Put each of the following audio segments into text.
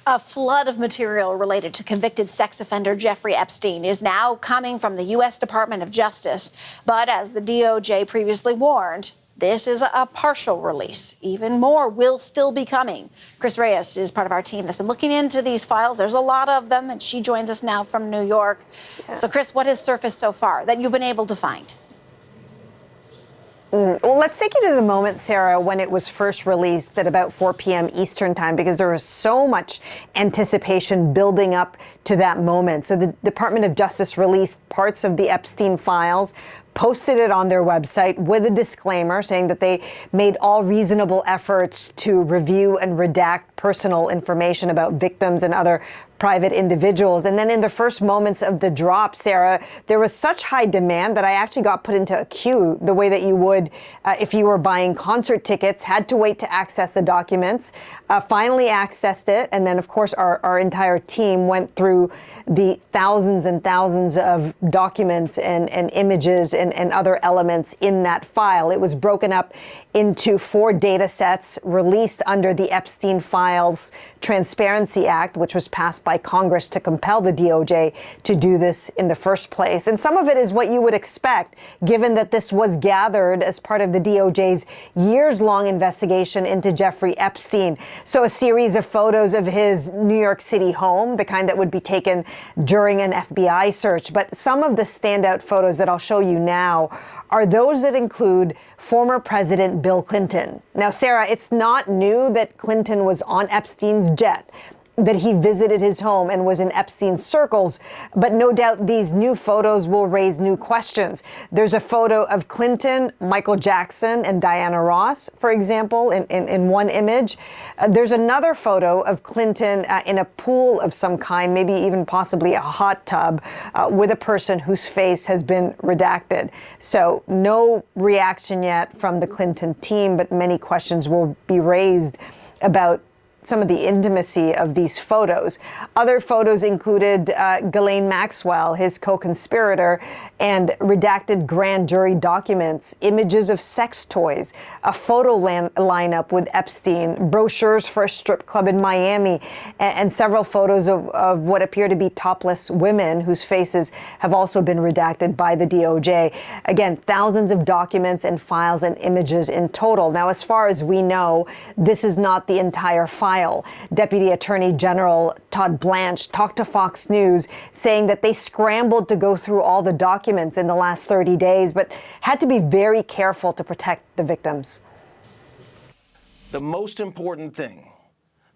A flood of material related to convicted sex offender Jeffrey Epstein is now coming from the U.S. Department of Justice. But as the DOJ previously warned, this is a partial release. Even more will still be coming. Chris Reyes is part of our team that's been looking into these files. There's a lot of them, and she joins us now from New York. Yeah. So, Chris, what has surfaced so far that you've been able to find? Well, let's take you to the moment, Sarah, when it was first released at about 4 p.m. Eastern time, because there was so much anticipation building up to that moment. So the Department of Justice released parts of the Epstein files, posted it on their website with a disclaimer saying that they made all reasonable efforts to review and redact personal information about victims and other private individuals. And then in the first moments of the drop, Sarah, there was such high demand that I actually got put into a queue the way that you would if you were buying concert tickets, had to wait to access the documents, finally accessed it. And then, of course, our entire team went through the thousands and thousands of documents and images and other elements in that file. It was broken up into 4 data sets released under the Epstein Files Transparency Act, which was passed by Congress to compel the DOJ to do this in the first place. And some of it is what you would expect, given that this was gathered as part of the DOJ's years-long investigation into Jeffrey Epstein. So a series of photos of his New York City home, the kind that would be taken during an FBI search. But some of the standout photos that I'll show you now are those that include former President Bill Clinton. Now, Sarah, it's not new that Clinton was on Epstein's jet, that he visited his home and was in Epstein's circles, but no doubt these new photos will raise new questions. There's a photo of Clinton, Michael Jackson, and Diana Ross, for example, in one image. There's another photo of Clinton in a pool of some kind, maybe even possibly a hot tub, with a person whose face has been redacted. So no reaction yet from the Clinton team, but many questions will be raised about some of the intimacy of these photos. Other photos included Ghislaine Maxwell, his co-conspirator, and redacted grand jury documents, images of sex toys, a photo lineup with Epstein, brochures for a strip club in Miami, and several photos of what appear to be topless women whose faces have also been redacted by the DOJ. Again, thousands of documents and files and images in total. Now, as far as we know, this is not the entire file. Deputy Attorney General Todd Blanche talked to Fox News saying that they scrambled to go through all the documents in the last 30 days, but had to be very careful to protect the victims. The most important thing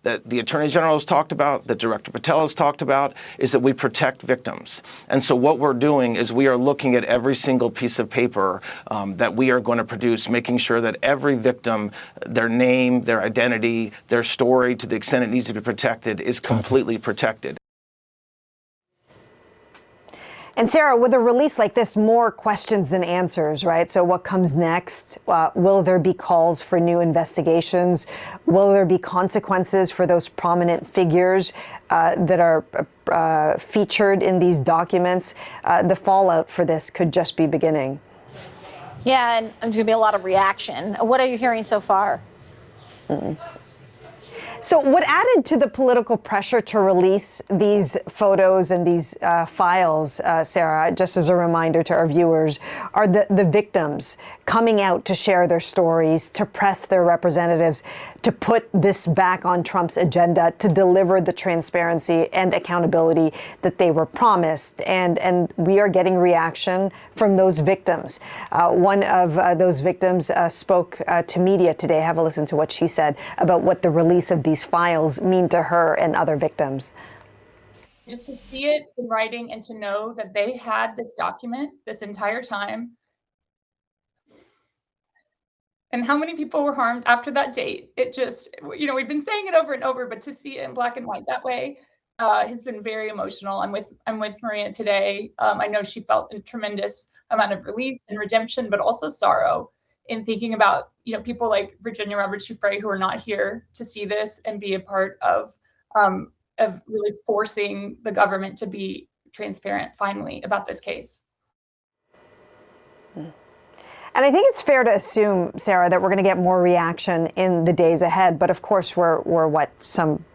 that the Attorney General has talked about, that Director Patel has talked about, is that we protect victims. And so what we're doing is we are looking at every single piece of paper that we are going to produce, making sure that every victim, their name, their identity, their story, to the extent it needs to be protected, is completely protected. And Sarah, with a release like this, more questions than answers, right? So what comes next? Will there be calls for new investigations? Will there be consequences for those prominent figures that are featured in these documents? The fallout for this could just be beginning. Yeah, and there's going to be a lot of reaction. What are you hearing so far? So what added to the political pressure to release these photos and these files, Sarah, just as a reminder to our viewers, are the victims coming out to share their stories, to press their representatives, to put this back on Trump's agenda, to deliver the transparency and accountability that they were promised. And we are getting reaction from those victims. One of those victims spoke to media today. Have a listen to what she said about what the release of these files mean to her and other victims. Just to see it in writing and to know that they had this document this entire time, and how many people were harmed after that date. It just, we've been saying it over and over, but to see it in black and white that way has been very emotional. I'm with Maria today. I know she felt a tremendous amount of relief and redemption, but also sorrow in thinking about, people like Virginia Roberts Giuffre who are not here to see this and be a part of really forcing the government to be transparent finally about this case. And I think it's fair to assume, Sarah, that we're going to get more reaction in the days ahead. But of course, we're some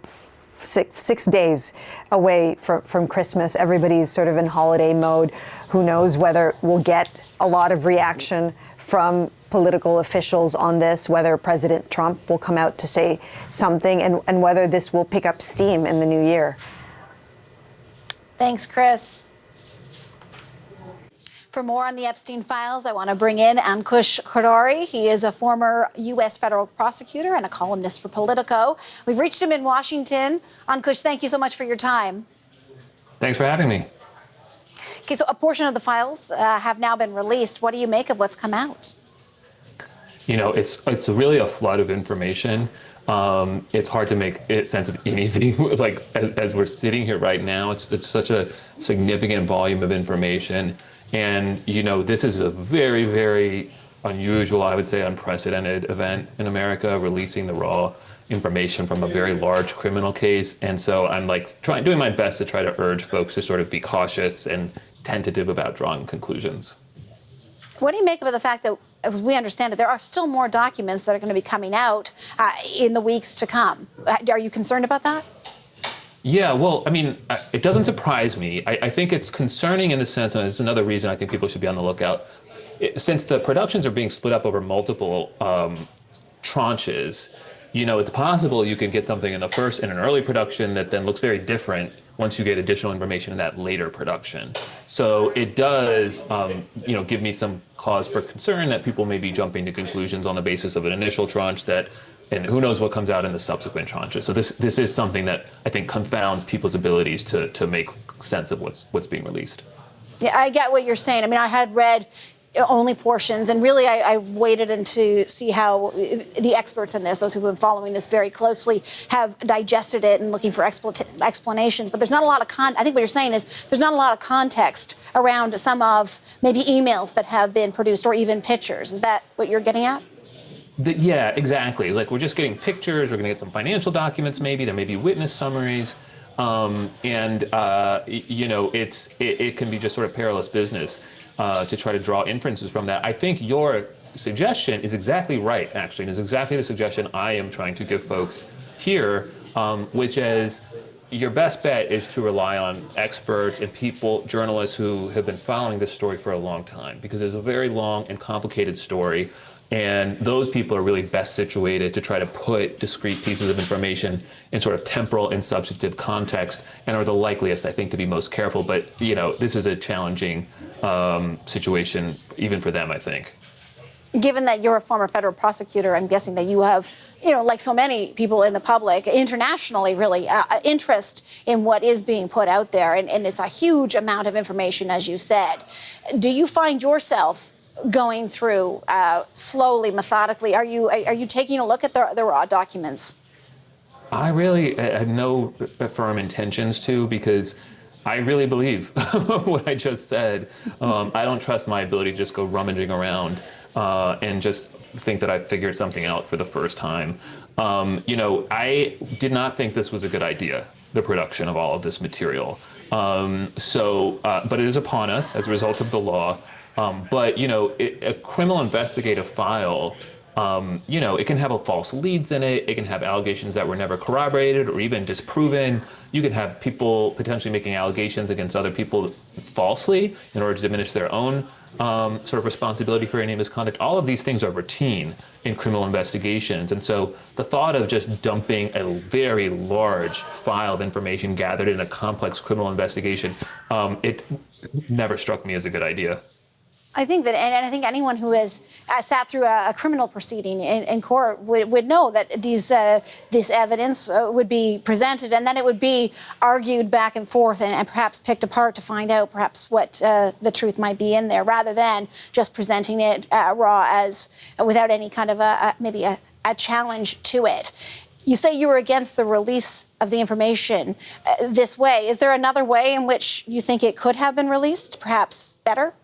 six days away from Christmas. Everybody's sort of in holiday mode. Who knows whether we'll get a lot of reaction from political officials on this, whether President Trump will come out to say something, and whether this will pick up steam in the new year. Thanks, Chris. For more on the Epstein files, I want to bring in Ankush Khardori. He is a former U.S. federal prosecutor and a columnist for Politico. We've reached him in Washington. Ankush, thank you so much for your time. Thanks for having me. Okay, so a portion of the files have now been released. What do you make of what's come out? You know, it's really a flood of information. It's hard to make sense of anything. Like as we're sitting here right now, it's such a significant volume of information. And, you know, this is a very, very unusual, I would say unprecedented event in America, releasing the raw information from a very large criminal case. And so I'm doing my best to try to urge folks to sort of be cautious and tentative about drawing conclusions. What do you make of the fact that, as we understand it, there are still more documents that are going to be coming out in the weeks to come? Are you concerned about that? Yeah, well, I mean, it doesn't surprise me. I think it's concerning in the sense, and it's another reason I think people should be on the lookout. Since the productions are being split up over multiple tranches, you know, it's possible you could get something in an early production that then looks very different once you get additional information in that later production. So it does, you know, give me some cause for concern that people may be jumping to conclusions on the basis of an initial tranche and who knows what comes out in the subsequent tranches. So this is something that I think confounds people's abilities to make sense of what's being released. Yeah, I get what you're saying. I mean, I had read only portions, and really I waited to see how the experts in this, those who've been following this very closely, have digested it and looking for explanations. But there's not a lot of I think what you're saying is there's not a lot of context around some of maybe emails that have been produced or even pictures. Is that what you're getting at? Yeah, exactly. Like, we're just getting pictures, we're going to get some financial documents maybe, there may be witness summaries, you know, it can be just sort of perilous business to try to draw inferences from that. I think your suggestion is exactly right, actually, and is exactly the suggestion I am trying to give folks here, which is your best bet is to rely on experts and people, journalists who have been following this story for a long time, because it's a very long and complicated story. And those people are really best situated to try to put discrete pieces of information in sort of temporal and substantive context, and are the likeliest, I think, to be most careful. But, you know, this is a challenging situation, even for them, I think. Given that you're a former federal prosecutor, I'm guessing that you have, you know, like so many people in the public, internationally, really, interest in what is being put out there. And it's a huge amount of information, as you said. Do you find yourself going through slowly, methodically? Are you taking a look at the raw documents? I really have no firm intentions to, because I really believe what I just said. I don't trust my ability to just go rummaging around and just think that I figured something out for the first time. You know, I did not think this was a good idea, the production of all of this material. But it is upon us as a result of the law. But, you know, a criminal investigative file, you know, it can have false leads in it. It can have allegations that were never corroborated or even disproven. You can have people potentially making allegations against other people falsely in order to diminish their own sort of responsibility for any misconduct. All of these things are routine in criminal investigations. And so the thought of just dumping a very large file of information gathered in a complex criminal investigation, it never struck me as a good idea. I think that, and I think anyone who has sat through a criminal proceeding in court would know that this evidence would be presented, and then it would be argued back and forth and perhaps picked apart to find out perhaps what the truth might be in there, rather than just presenting it raw as without any kind of maybe a challenge to it. You say you were against the release of the information this way. Is there another way in which you think it could have been released, perhaps better?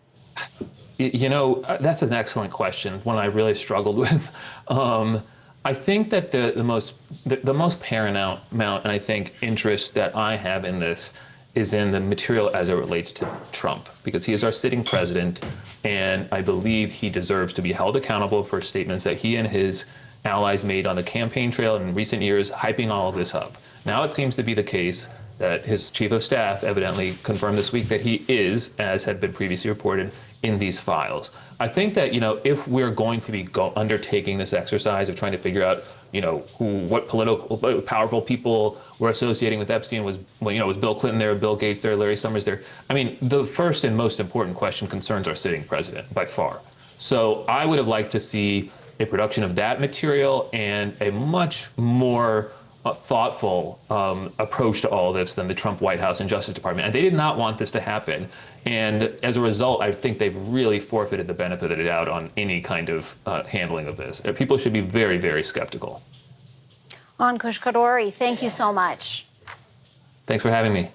You know, that's an excellent question, one I really struggled with. I think that the most paramount amount, and I think interest that I have in this is in the material as it relates to Trump, because he is our sitting president, and I believe he deserves to be held accountable for statements that he and his allies made on the campaign trail in recent years, hyping all of this up. Now it seems to be the case that his chief of staff evidently confirmed this week that he is, as had been previously reported, in these files. I think that, if we're going to be undertaking this exercise of trying to figure out, what political powerful people were associating with Epstein, was Bill Clinton there, Bill Gates there, Larry Summers there. I mean, the first and most important question concerns our sitting president by far. So I would have liked to see a production of that material and a much more thoughtful approach to all this than the Trump White House and Justice Department. And they did not want this to happen. And as a result, I think they've really forfeited the benefit of the doubt on any kind of handling of this. People should be very, very skeptical. Ankush Khardori, thank you so much. Thanks for having me.